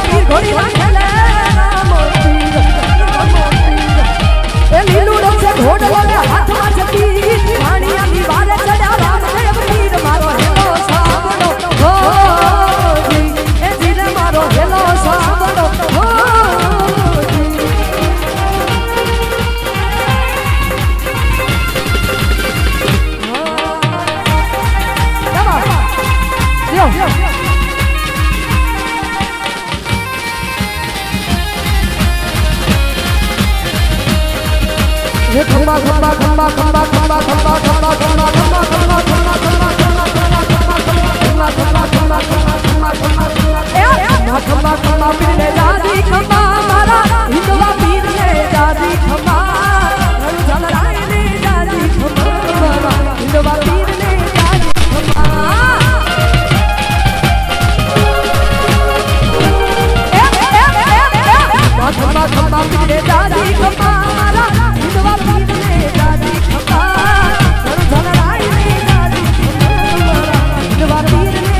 પીર ઘોડી નાખેલે એ લીલુડો છે ઘોડલો ને હાથમાં જતી રાણીયાની વારે ચડ્યા રામદેવ પીર મારો હેલો સાંભળો હો એ જીર મારો હેલો સાંભળો હો खम्बा खम्बा खम्बा खम्बा खम्बा खम्बा खम्बा खम्बा खम्बा खम्बा खम्बा खम्बा खम्बा खम्बा पीर ने जादी खम्बा मारा हिंदवा पीर ने जादी खम्बा जलराय ने जादी खम्बा हिंदवा पीर ने जादी खम्बा खम्बा खम्बा पीर ने जादी खम्बा मारा हिंदवा पीर ने जादी खम्बा जलराय ने जादी खम्बा हिंदवा पीर ने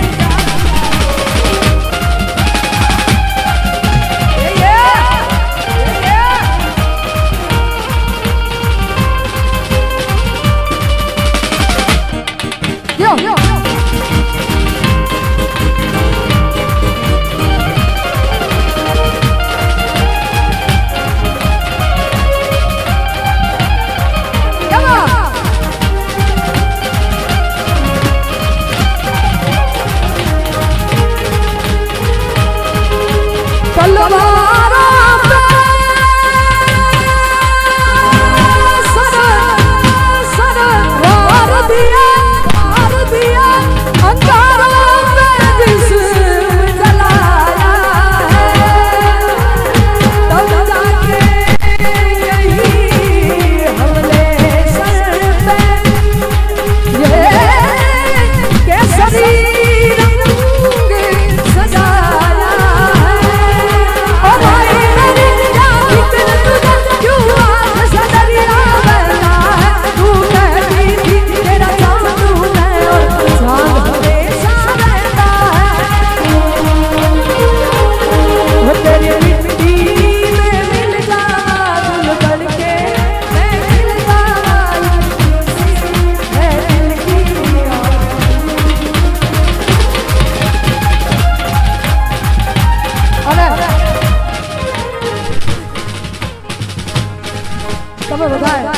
તમે બધા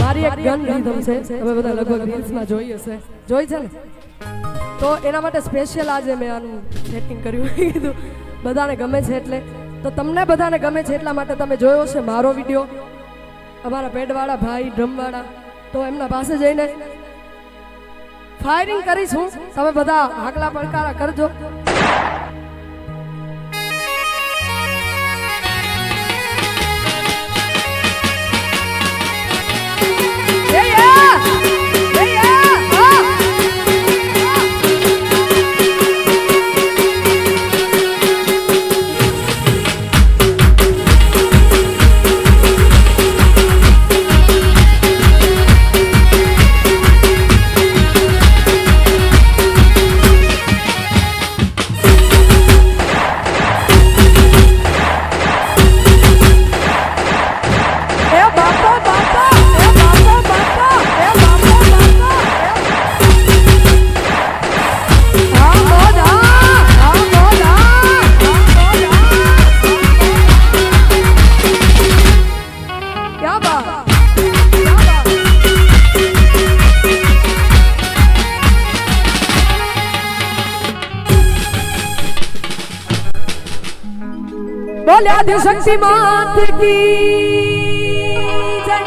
મારી એક ગન રીધમ છે તમે બધા લગભગ રીલ્સ માં જોઈ હશે જોઈ છે ને તો એના માટે સ્પેશિયલ આજે મેં આનું સેટિંગ કર્યું કીધું બધાને ગમે છે એટલે તો તમને બધાને ગમે છે એટલા માટે તમે જોયો છે મારો વિડિયો અમારા પેડવાળા ભાઈ ડ્રમવાળા તો એમના પાસે જઈને ફાયરિંગ કરીશું તમે બધા હાકલા પડકારા કરજો बोले आदि शक्ति मात की जय।